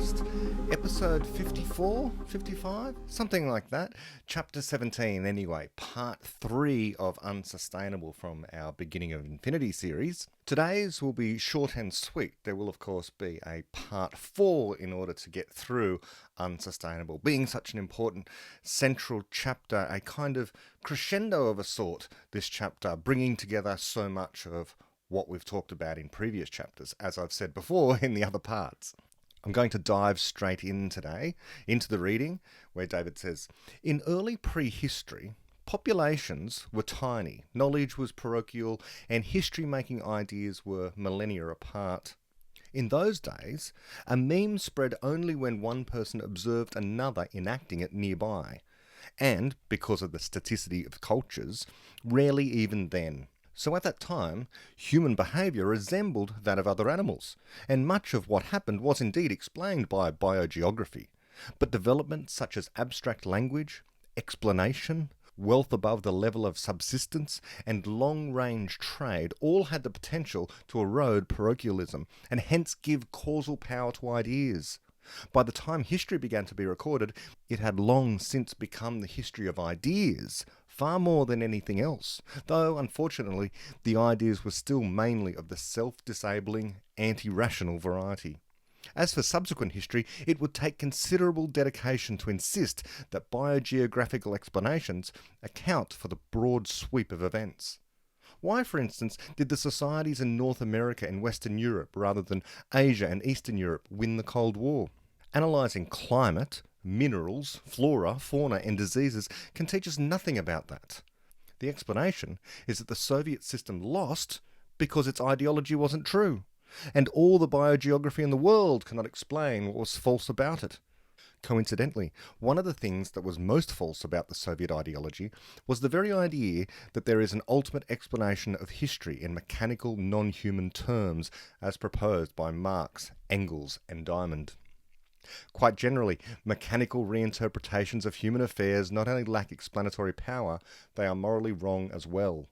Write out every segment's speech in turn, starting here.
podcast, episode 54, 55, something like that. Chapter 17, anyway, part 3 of Unsustainable from our Beginning of Infinity series. Today's will be short and sweet. There will, of course, be a part 4 in order to get through Unsustainable, being such an important central chapter, a kind of crescendo of a sort, this chapter, bringing together so much of what we've talked about in previous chapters, as I've said before in the other parts. I'm going to dive straight in today into the reading where David says, in early prehistory, populations were tiny, knowledge was parochial, and history-making ideas were millennia apart. In those days, a meme spread only when one person observed another enacting it nearby, and, because of the staticity of cultures, rarely even then. So at that time, human behaviour resembled that of other animals, and much of what happened was indeed explained by biogeography. But developments such as abstract language, explanation, wealth above the level of subsistence, and long-range trade all had the potential to erode parochialism, and hence give causal power to ideas. By the time history began to be recorded, it had long since become the history of ideas, far more than anything else, though, unfortunately, the ideas were still mainly of the self-disabling, anti-rational variety. As for subsequent history, it would take considerable dedication to insist that biogeographical explanations account for the broad sweep of events. Why, for instance, did the societies in North America and Western Europe, rather than Asia and Eastern Europe, win the Cold War? Analysing climate, minerals, flora, fauna and diseases can teach us nothing about that. The explanation is that the Soviet system lost because its ideology wasn't true, and all the biogeography in the world cannot explain what was false about it. Coincidentally, one of the things that was most false about the Soviet ideology was the very idea that there is an ultimate explanation of history in mechanical, non-human terms as proposed by Marx, Engels and Diamond. Quite generally, mechanical reinterpretations of human affairs not only lack explanatory power, they are morally wrong as well.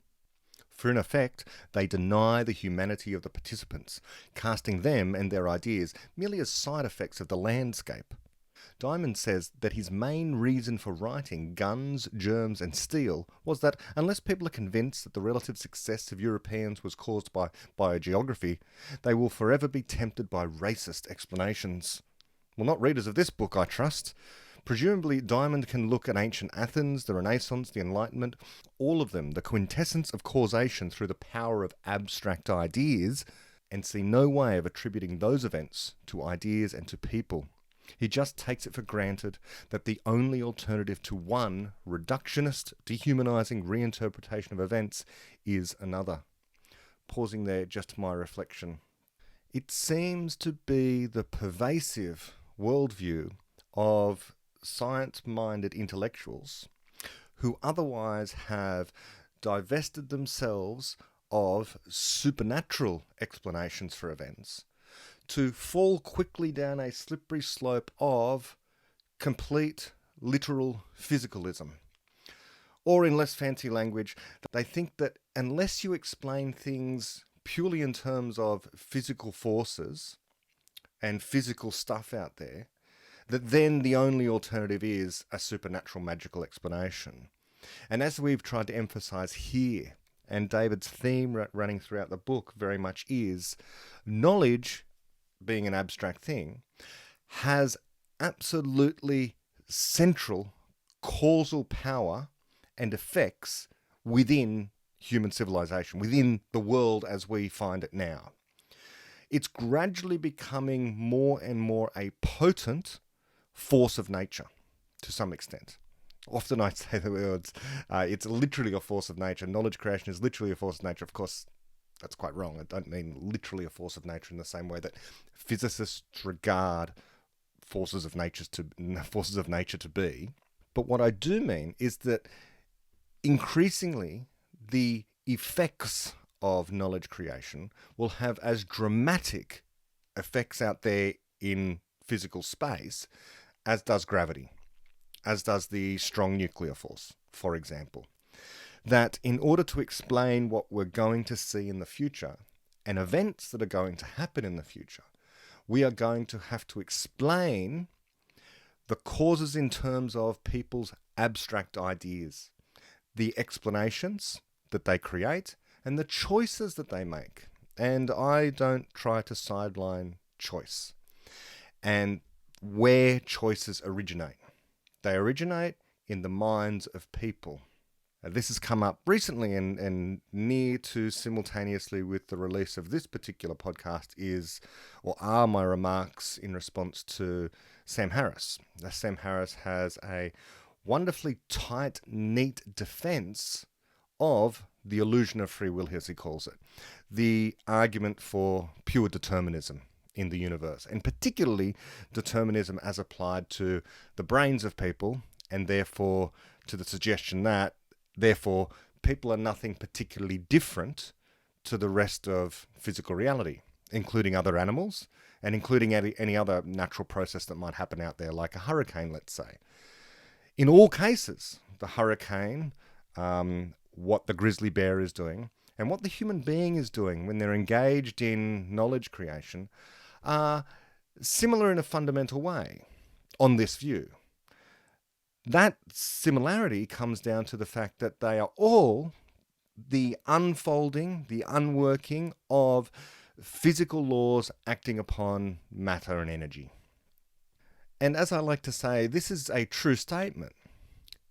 For in effect, they deny the humanity of the participants, casting them and their ideas merely as side effects of the landscape. Diamond says that his main reason for writing Guns, Germs and Steel was that unless people are convinced that the relative success of Europeans was caused by biogeography, they will forever be tempted by racist explanations. Well, not readers of this book, I trust. Presumably, Diamond can look at ancient Athens, the Renaissance, the Enlightenment, all of them, the quintessence of causation through the power of abstract ideas, and see no way of attributing those events to ideas and to people. He just takes it for granted that the only alternative to one reductionist, dehumanizing reinterpretation of events is another. Pausing there, just my reflection. It seems to be the pervasive worldview of science-minded intellectuals who otherwise have divested themselves of supernatural explanations for events to fall quickly down a slippery slope of complete literal physicalism. Or in less fancy language, they think that unless you explain things purely in terms of physical forces and physical stuff out there, that then the only alternative is a supernatural magical explanation. And as we've tried to emphasize here, and David's theme running throughout the book very much is, knowledge, being an abstract thing, has absolutely central causal power and effects within human civilization, within the world as we find it now. It's gradually becoming more and more a potent force of nature, to some extent. Often I say the words, it's literally a force of nature. Knowledge creation is literally a force of nature. Of course, that's quite wrong. I don't mean literally a force of nature in the same way that physicists regard forces of nature to be. But what I do mean is that increasingly the effects of knowledge creation will have as dramatic effects out there in physical space as does gravity, as does the strong nuclear force, for example. That in order to explain what we're going to see in the future and events that are going to happen in the future, we are going to have to explain the causes in terms of people's abstract ideas, the explanations that they create, and the choices that they make. And I don't try to sideline choice and where choices originate. They originate in the minds of people. This has come up recently and near to simultaneously with the release of this particular podcast are my remarks in response to Sam Harris. Sam Harris has a wonderfully tight, neat defense of the illusion of free will, as he calls it. The argument for pure determinism in the universe, and particularly determinism as applied to the brains of people, and therefore to the suggestion that therefore people are nothing particularly different to the rest of physical reality, including other animals and including any other natural process that might happen out there, like a hurricane, let's say. In all cases, the hurricane, what the grizzly bear is doing, and what the human being is doing when they're engaged in knowledge creation are similar in a fundamental way on this view. That similarity comes down to the fact that they are all the unfolding, the unworking of physical laws acting upon matter and energy. And as I like to say, this is a true statement.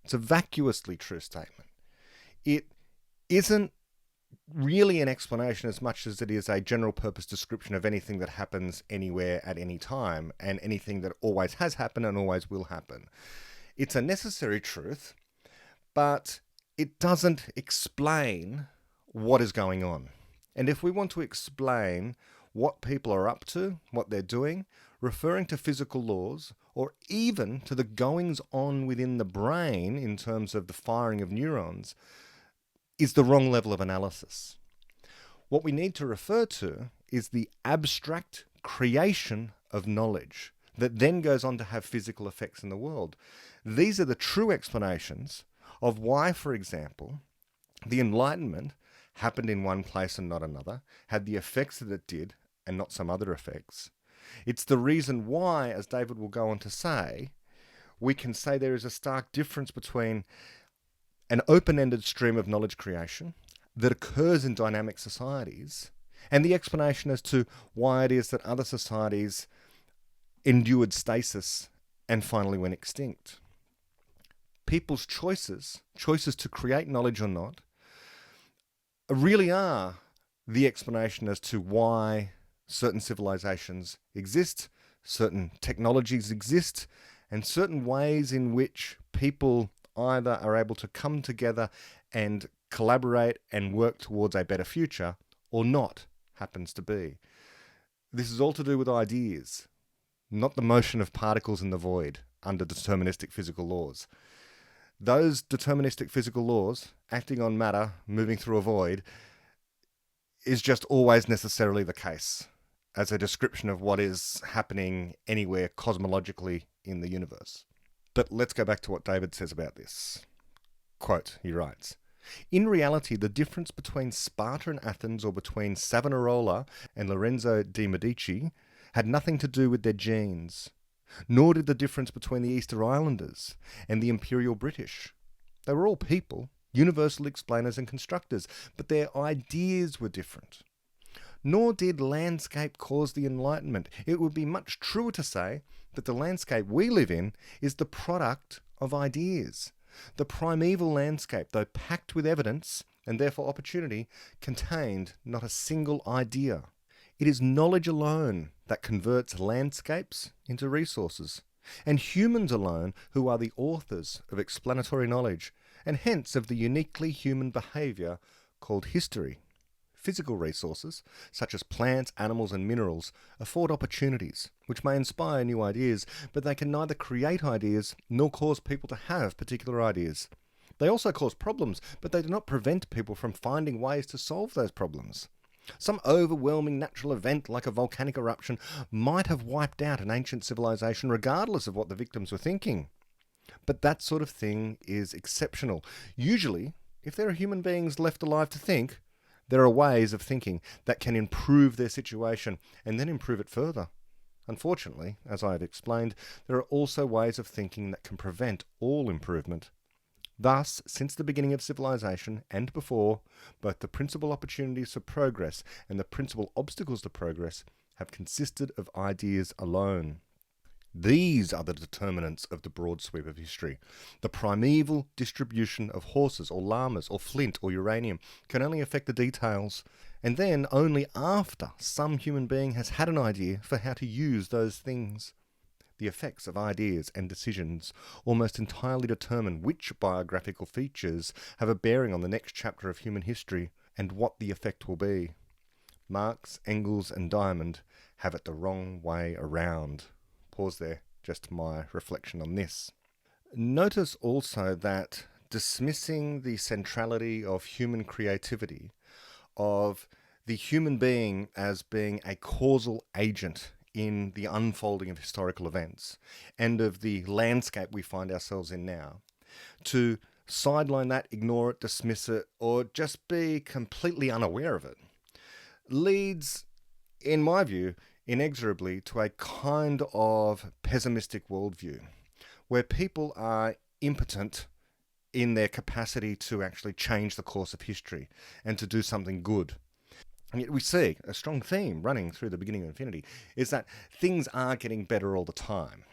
It's a vacuously true statement. It isn't really an explanation as much as it is a general purpose description of anything that happens anywhere at any time and anything that always has happened and always will happen. It's a necessary truth, but it doesn't explain what is going on. And if we want to explain what people are up to, what they're doing, referring to physical laws, or even to the goings on within the brain in terms of the firing of neurons, is the wrong level of analysis. What we need to refer to is the abstract creation of knowledge that then goes on to have physical effects in the world. These are the true explanations of why, for example, the Enlightenment happened in one place and not another, had the effects that it did and not some other effects. It's the reason why, as David will go on to say, we can say there is a stark difference between an open-ended stream of knowledge creation that occurs in dynamic societies and the explanation as to why it is that other societies endured stasis and finally went extinct. People's choices to create knowledge or not, really are the explanation as to why certain civilizations exist, certain technologies exist, and certain ways in which people either are able to come together and collaborate and work towards a better future or not happens to be. This is all to do with ideas, not the motion of particles in the void under deterministic physical laws. Those deterministic physical laws acting on matter, moving through a void, is just always necessarily the case as a description of what is happening anywhere cosmologically in the universe. But let's go back to what David says about this. Quote, he writes, "In reality, the difference between Sparta and Athens or between Savonarola and Lorenzo de' Medici had nothing to do with their genes, nor did the difference between the Easter Islanders and the Imperial British. They were all people, universal explainers and constructors, but their ideas were different. Nor did landscape cause the Enlightenment. It would be much truer to say that the landscape we live in is the product of ideas. The primeval landscape, though packed with evidence and therefore opportunity, contained not a single idea. It is knowledge alone that converts landscapes into resources, and humans alone who are the authors of explanatory knowledge, and hence of the uniquely human behaviour called history. Physical resources, such as plants, animals and minerals, afford opportunities, which may inspire new ideas, but they can neither create ideas nor cause people to have particular ideas. They also cause problems, but they do not prevent people from finding ways to solve those problems. Some overwhelming natural event like a volcanic eruption might have wiped out an ancient civilization regardless of what the victims were thinking. But that sort of thing is exceptional. Usually, if there are human beings left alive to think, there are ways of thinking that can improve their situation and then improve it further. Unfortunately, as I have explained, there are also ways of thinking that can prevent all improvement. Thus, since the beginning of civilization and before, both the principal opportunities for progress and the principal obstacles to progress have consisted of ideas alone. These are the determinants of the broad sweep of history. The primeval distribution of horses or llamas or flint or uranium can only affect the details, and then only after some human being has had an idea for how to use those things. The effects of ideas and decisions almost entirely determine which biographical features have a bearing on the next chapter of human history and what the effect will be. Marx, Engels and Diamond have it the wrong way around. Pause there, just my reflection on this. Notice also that dismissing the centrality of human creativity, of the human being as being a causal agent in the unfolding of historical events and of the landscape we find ourselves in now, to sideline that, ignore it, dismiss it, or just be completely unaware of it, leads, in my view, inexorably to a kind of pessimistic worldview where people are impotent in their capacity to actually change the course of history and to do something good. And yet we see a strong theme running through the beginning of infinity is that things are getting better all the time.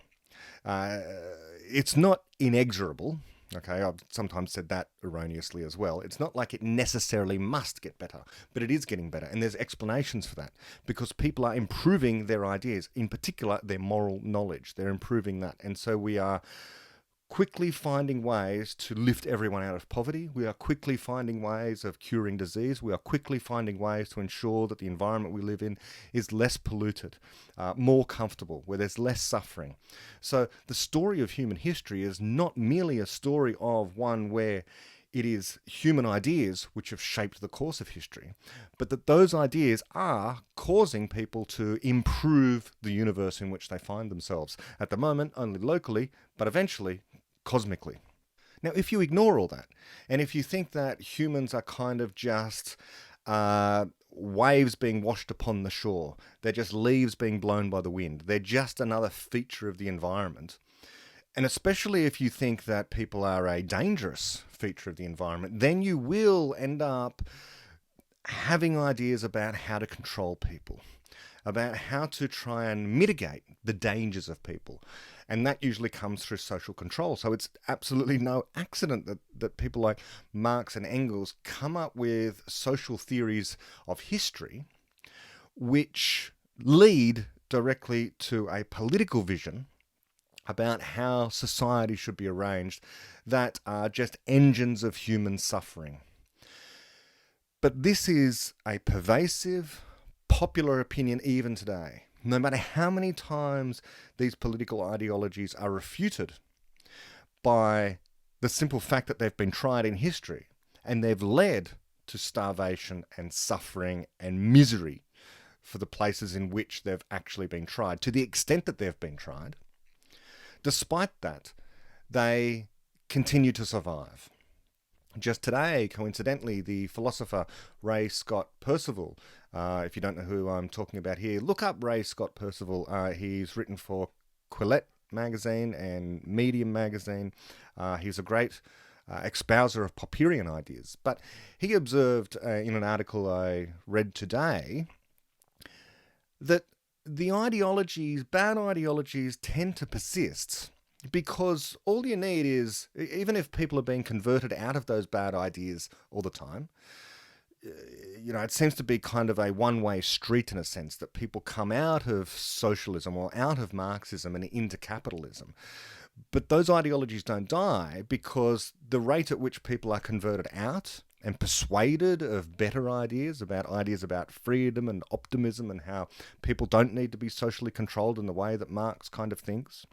It's not inexorable. Okay, I've sometimes said that erroneously as well. It's not like it necessarily must get better, but it is getting better. And there's explanations for that because people are improving their ideas, in particular their moral knowledge. They're improving that. And so we are quickly finding ways to lift everyone out of poverty. We are quickly finding ways of curing disease. We are quickly finding ways to ensure that the environment we live in is less polluted, more comfortable, where there's less suffering. So the story of human history is not merely a story of one where it is human ideas which have shaped the course of history, but that those ideas are causing people to improve the universe in which they find themselves. At the moment, only locally, but eventually cosmically. Now, if you ignore all that, and if you think that humans are kind of just waves being washed upon the shore, they're just leaves being blown by the wind, they're just another feature of the environment, and especially if you think that people are a dangerous feature of the environment, then you will end up having ideas about how to control people, about how to try and mitigate the dangers of people. And that usually comes through social control. So it's absolutely no accident that people like Marx and Engels come up with social theories of history which lead directly to a political vision about how society should be arranged that are just engines of human suffering. But this is a pervasive, popular opinion even today. No matter how many times these political ideologies are refuted by the simple fact that they've been tried in history and they've led to starvation and suffering and misery for the places in which they've actually been tried, to the extent that they've been tried, despite that, they continue to survive. Just today, coincidentally, the philosopher Ray Scott Percival, if you don't know who I'm talking about here, look up Ray Scott Percival. He's written for Quillette magazine and Medium magazine. He's a great espouser of Popperian ideas. But he observed in an article I read today that the ideologies, bad ideologies, tend to persist because all you need is, even if people are being converted out of those bad ideas all the time, it seems to be kind of a one-way street in a sense, that people come out of socialism or out of Marxism and into capitalism. But those ideologies don't die because the rate at which people are converted out and persuaded of better ideas about freedom and optimism and how people don't need to be socially controlled in the way that Marx kind of thinks.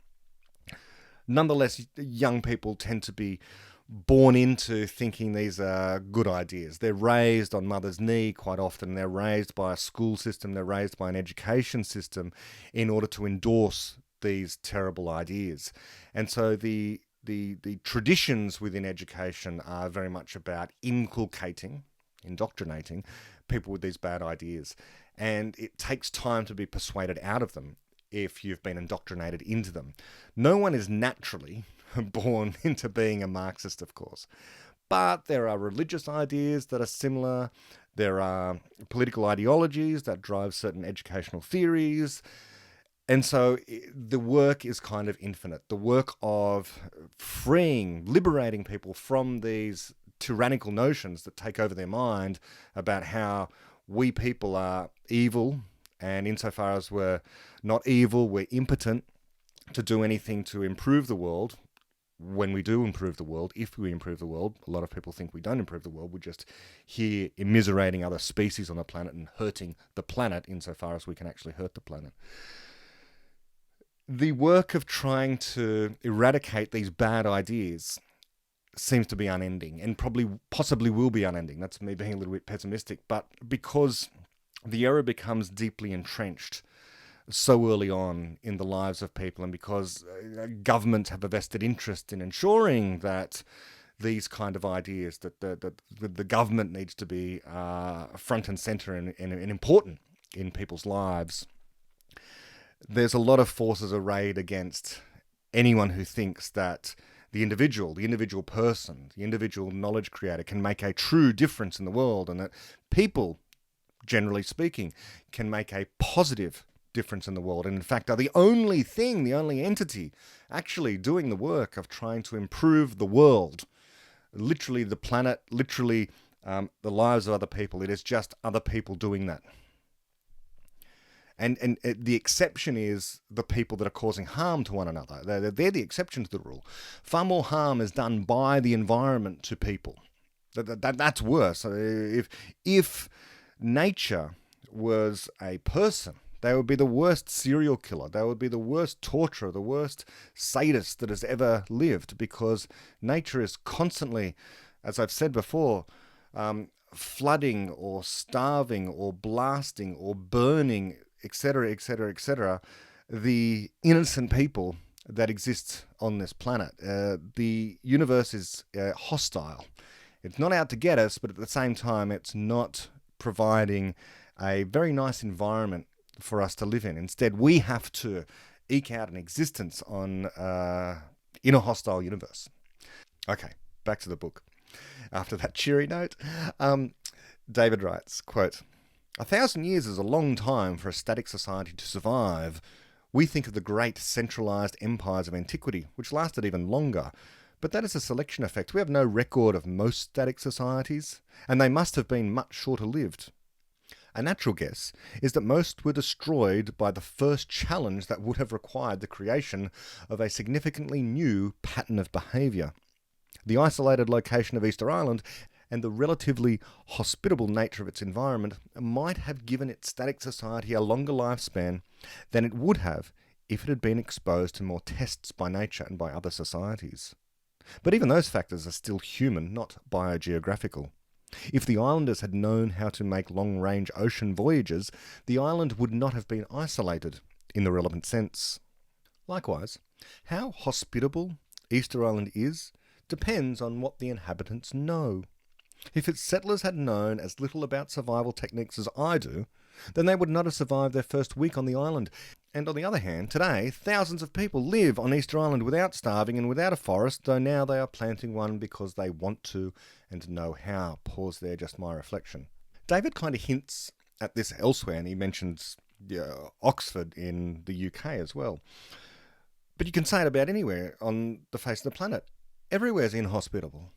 Nonetheless, young people tend to be born into thinking these are good ideas. They're raised on mother's knee quite often. They're raised by a school system. They're raised by an education system in order to endorse these terrible ideas. And so the traditions within education are very much about indoctrinating people with these bad ideas. And it takes time to be persuaded out of them. if you've been indoctrinated into them. No one is naturally born into being a Marxist, of course. But there are religious ideas that are similar. There are political ideologies that drive certain educational theories. And so the work is kind of infinite. The work of freeing, liberating people from these tyrannical notions that take over their mind about how we people are evil, and insofar as we're not evil, we're impotent to do anything to improve the world. When we do improve the world, if we improve the world, a lot of people think we don't improve the world. We're just here immiserating other species on the planet and hurting the planet insofar as we can actually hurt the planet. The work of trying to eradicate these bad ideas seems to be unending, and possibly will be unending. That's me being a little bit pessimistic, but because the error becomes deeply entrenched so early on in the lives of people, and because governments have a vested interest in ensuring that these kind of ideas, that the government needs to be front and center and important in people's lives, there's a lot of forces arrayed against anyone who thinks that the individual person, the individual knowledge creator can make a true difference in the world, and that people, generally speaking, can make a positive difference in the world, and in fact are the only entity actually doing the work of trying to improve the world, literally the planet, literally the lives of other people. It is just other people doing that. And the exception is the people that are causing harm to one another. They're the exception to the rule. Far more harm is done by the environment to people. That's worse. If nature was a person, they would be the worst serial killer. They would be the worst torturer, the worst sadist that has ever lived, because nature is constantly, as I've said before, flooding or starving or blasting or burning, etc., etc., etc., the innocent people that exist on this planet. The universe is hostile. It's not out to get us, but at the same time, it's not providing a very nice environment for us to live in. Instead, we have to eke out an existence in a hostile universe. Okay, back to the book. After that cheery note, David writes, quote, "1,000 years is a long time for a static society to survive. We think of the great centralized empires of antiquity, which lasted even longer. But that is a selection effect. We have no record of most static societies, and they must have been much shorter lived. A natural guess is that most were destroyed by the first challenge that would have required the creation of a significantly new pattern of behaviour. The isolated location of Easter Island and the relatively hospitable nature of its environment might have given its static society a longer lifespan than it would have if it had been exposed to more tests by nature and by other societies. But even those factors are still human, not biogeographical. If the islanders had known how to make long-range ocean voyages, the island would not have been isolated in the relevant sense. Likewise, how hospitable Easter Island is depends on what the inhabitants know. If its settlers had known as little about survival techniques as I do, then they would not have survived their first week on the island. And on the other hand, today, thousands of people live on Easter Island without starving and without a forest, though now they are planting one because they want to and know how. Pause there, just my reflection. David kind of hints at this elsewhere, and he mentions Oxford in the UK as well. But you can say it about anywhere on the face of the planet. Everywhere's inhospitable.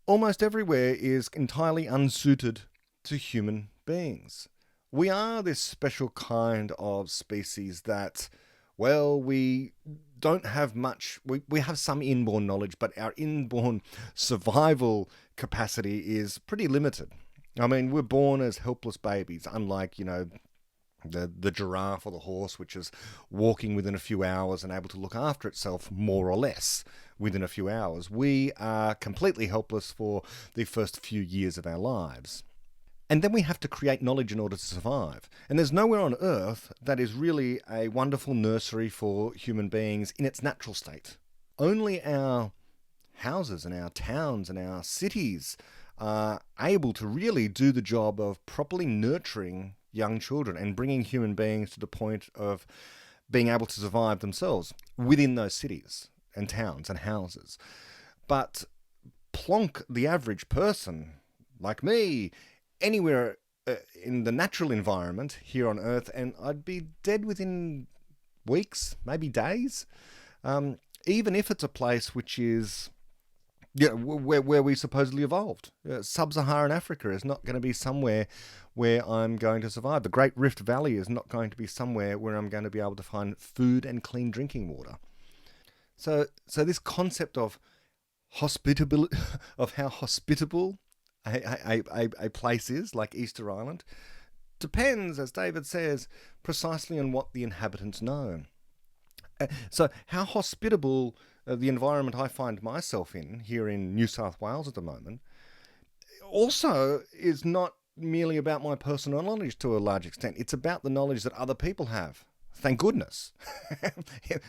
Almost everywhere is entirely unsuited to human beings. We are this special kind of species that, well, we don't have much, we have some inborn knowledge, but our inborn survival capacity is pretty limited. I mean, we're born as helpless babies, unlike, the giraffe or the horse, which is walking within a few hours and able to look after itself more or less within a few hours. We are completely helpless for the first few years of our lives. And then we have to create knowledge in order to survive. And there's nowhere on Earth that is really a wonderful nursery for human beings in its natural state. Only our houses and our towns and our cities are able to really do the job of properly nurturing young children and bringing human beings to the point of being able to survive themselves within those cities and towns and houses. But plonk the average person, like me, anywhere in the natural environment here on Earth, and I'd be dead within weeks, maybe days. Even if it's a place which is where we supposedly evolved. Sub-Saharan Africa is not going to be somewhere where I'm going to survive. The Great Rift Valley is not going to be somewhere where I'm going to be able to find food and clean drinking water. So this concept of hospitability, of how hospitable a place is, like Easter Island, depends, as David says, precisely on what the inhabitants know. So how hospitable the environment I find myself in here in New South Wales at the moment also is not merely about my personal knowledge to a large extent. It's about the knowledge that other people have. Thank goodness.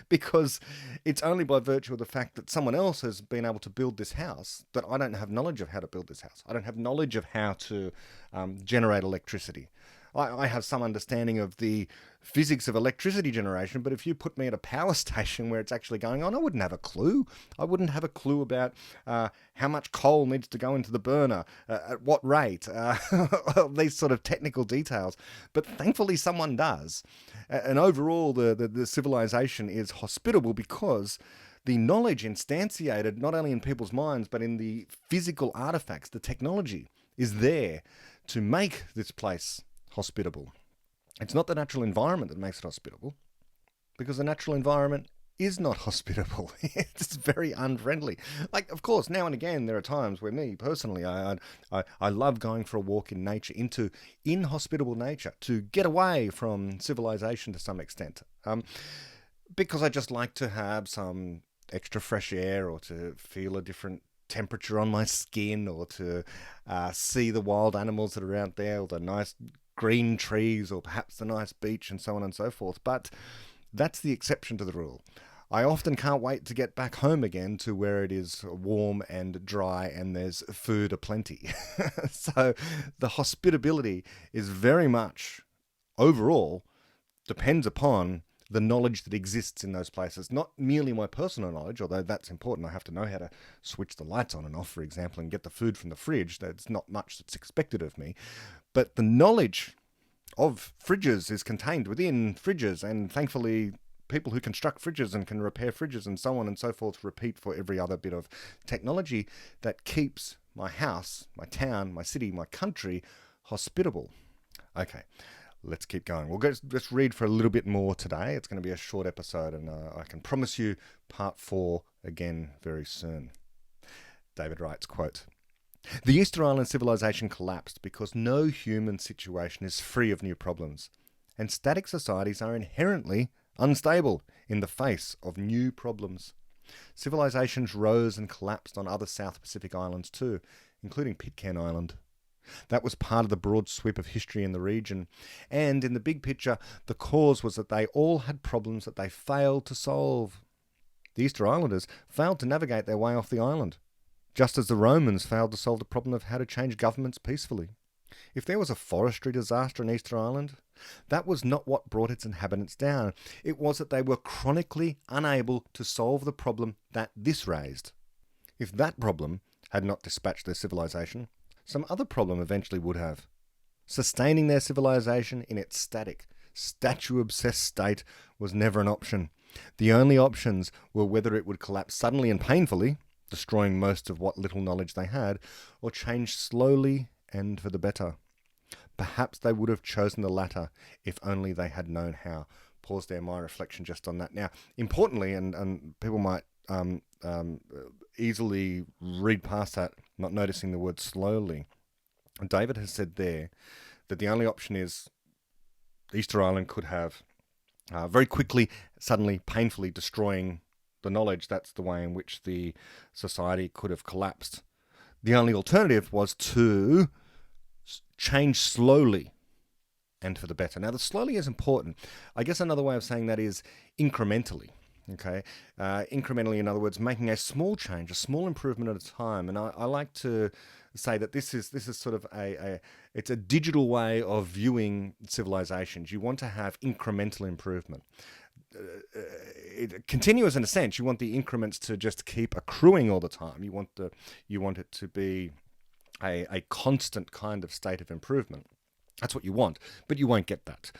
Because it's only by virtue of the fact that someone else has been able to build this house that I don't have knowledge of how to build this house. I don't have knowledge of how to generate electricity. I have some understanding of the physics of electricity generation, but if you put me at a power station where it's actually going on, I wouldn't have a clue. I wouldn't have a clue about how much coal needs to go into the burner, at what rate, these sort of technical details. But thankfully someone does. And overall, the civilization is hospitable because the knowledge instantiated not only in people's minds, but in the physical artifacts, the technology is there to make this place hospitable. It's not the natural environment that makes it hospitable, because the natural environment is not hospitable. It's very unfriendly. Like, of course, now and again there are times where me personally, I love going for a walk in nature, into inhospitable nature, to get away from civilization to some extent, because I just like to have some extra fresh air, or to feel a different temperature on my skin, or to see the wild animals that are out there, or the nice green trees, or perhaps the nice beach, and so on and so forth. But that's the exception to the rule. I often can't wait to get back home again to where it is warm and dry and there's food aplenty. So the hospitability is very much, overall, depends upon the knowledge that exists in those places. Not merely my personal knowledge, although that's important. I have to know how to switch the lights on and off, for example, and get the food from the fridge. That's not much that's expected of me. But the knowledge of fridges is contained within fridges, and thankfully people who construct fridges and can repair fridges and so on and so forth repeat for every other bit of technology that keeps my house, my town, my city, my country hospitable. Okay, let's keep going. We'll just read for a little bit more today. It's going to be a short episode, and I can promise you part 4 again very soon. David writes, quote, "The Easter Island civilization collapsed because no human situation is free of new problems, and static societies are inherently unstable in the face of new problems. Civilizations rose and collapsed on other South Pacific islands too, including Pitcairn Island. That was part of the broad sweep of history in the region, and in the big picture, the cause was that they all had problems that they failed to solve. The Easter Islanders failed to navigate their way off the island, just as the Romans failed to solve the problem of how to change governments peacefully. If there was a forestry disaster in Easter Island, that was not what brought its inhabitants down. It was that they were chronically unable to solve the problem that this raised. If that problem had not dispatched their civilization, some other problem eventually would have. Sustaining their civilization in its static, statue-obsessed state was never an option. The only options were whether it would collapse suddenly and painfully, destroying most of what little knowledge they had, or change slowly and for the better. Perhaps they would have chosen the latter if only they had known how." Pause there, my reflection just on that. Now, importantly, and people might easily read past that, not noticing the word slowly, David has said there that the only option is Easter Island could have very quickly, suddenly, painfully destroying the knowledge. That's the way in which the society could have collapsed. The only alternative was to change slowly and for the better. Now, the slowly is important. I guess another way of saying that is incrementally. Okay, incrementally, in other words, making a small change, a small improvement at a time. And I like to say that this is sort of it's a digital way of viewing civilizations. You want to have incremental improvement. continuous in a sense. You want the increments to just keep accruing all the time. You want it to be a constant kind of state of improvement. That's what you want, but you won't get that.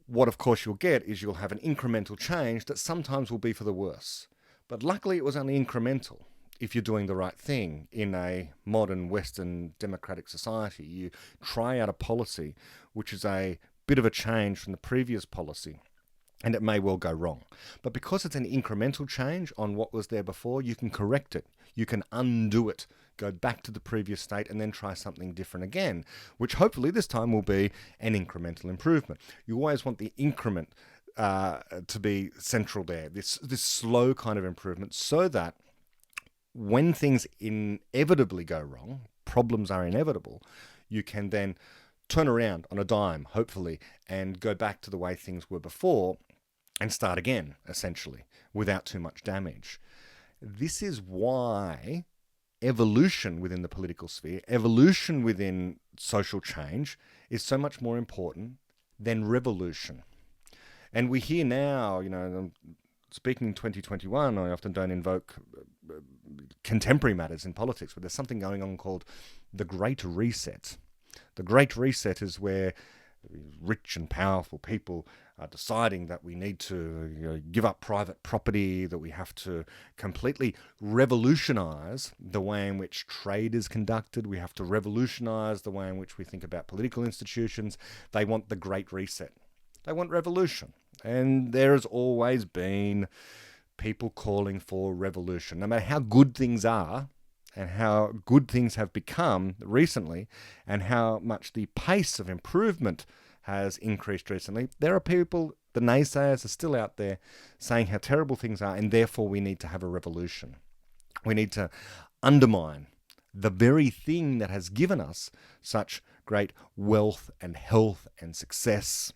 What, of course, you'll get is you'll have an incremental change that sometimes will be for the worse. But luckily, it was only incremental. If you're doing the right thing in a modern Western democratic society, you try out a policy which is a bit of a change from the previous policy, and it may well go wrong. But because it's an incremental change on what was there before, you can correct it. You can undo it, go back to the previous state, and then try something different again, which hopefully this time will be an incremental improvement. You always want the increment to be central there, this slow kind of improvement, so that when things inevitably go wrong, problems are inevitable, you can then turn around on a dime, hopefully, and go back to the way things were before and start again, essentially, without too much damage. This is why evolution within the political sphere, evolution within social change, is so much more important than revolution. And we hear now, speaking in 2021, I often don't invoke contemporary matters in politics, but there's something going on called the Great Reset. The Great Reset is where rich and powerful people are deciding that we need to give up private property, that we have to completely revolutionize the way in which trade is conducted. We have to revolutionize the way in which we think about political institutions. They want the Great Reset. They want revolution. And there has always been people calling for revolution. No matter how good things are, and how good things have become recently, and how much the pace of improvement has increased recently, there are people, the naysayers are still out there, saying how terrible things are, and therefore we need to have a revolution. We need to undermine the very thing that has given us such great wealth and health and success,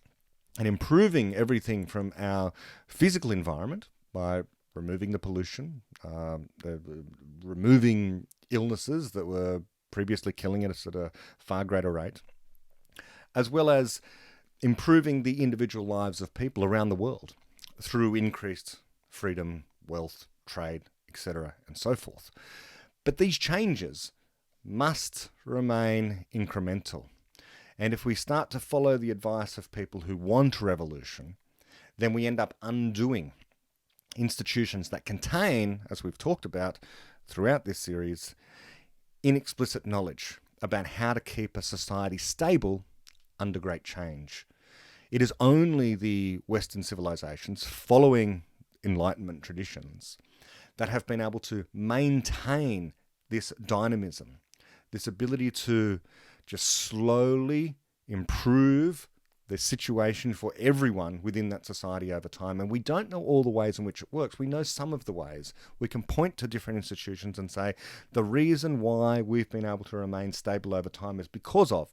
and improving everything from our physical environment by removing the pollution, removing illnesses that were previously killing us at a far greater rate, as well as improving the individual lives of people around the world through increased freedom, wealth, trade, etc., and so forth. But these changes must remain incremental. And if we start to follow the advice of people who want revolution, then we end up undoing institutions that contain, as we've talked about throughout this series, inexplicit knowledge about how to keep a society stable under great change. It is only the Western civilizations following Enlightenment traditions that have been able to maintain this dynamism, this ability to just slowly improve the situation for everyone within that society over time. And we don't know all the ways in which it works. We know some of the ways. We can point to different institutions and say the reason why we've been able to remain stable over time is because of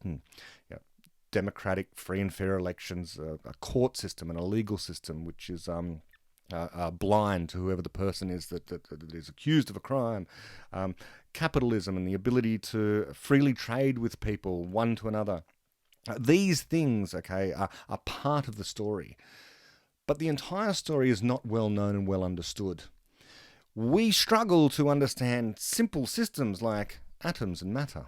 democratic, free and fair elections, a court system and a legal system which is blind to whoever the person is that is accused of a crime, capitalism and the ability to freely trade with people, one to another. These things, are part of the story. But the entire story is not well known and well understood. We struggle to understand simple systems like atoms and matter.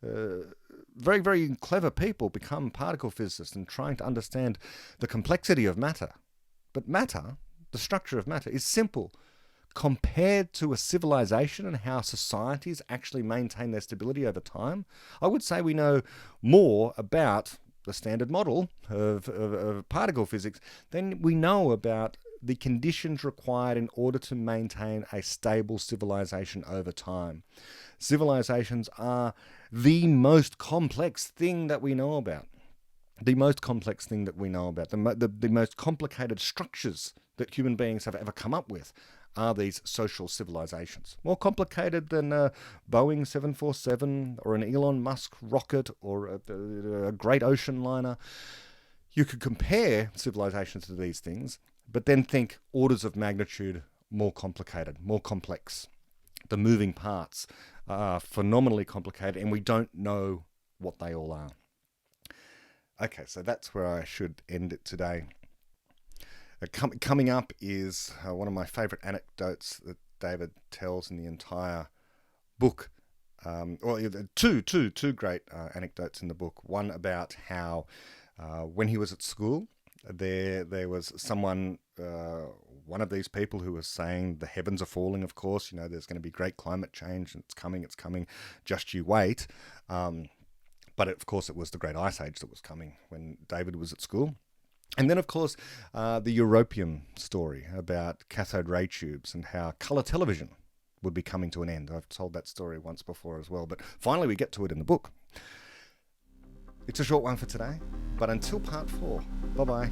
Very, very clever people become particle physicists and trying to understand the complexity of matter. But matter, the structure of matter, is simple compared to a civilization and how societies actually maintain their stability over time. I would say we know more about the standard model of particle physics than we know about the conditions required in order to maintain a stable civilization over time. Civilizations are the most complex thing that we know about. The most complex thing that we know about. The most complicated structures that human beings have ever come up with are these social civilizations. More complicated than a Boeing 747 or an Elon Musk rocket or a great ocean liner. You could compare civilizations to these things, but then think orders of magnitude more complicated, more complex. The moving parts are phenomenally complicated and we don't know what they all are. Okay, so that's where I should end it today. Coming up is one of my favourite anecdotes that David tells in the entire book. Two great anecdotes in the book. One about how when he was at school, there was someone, one of these people who was saying the heavens are falling, of course, there's going to be great climate change and it's coming, just you wait. But of course it was the great ice age that was coming when David was at school. And then, of course, the Europium story about cathode ray tubes and how colour television would be coming to an end. I've told that story once before as well, but finally we get to it in the book. It's a short one for today, but until part 4, bye-bye.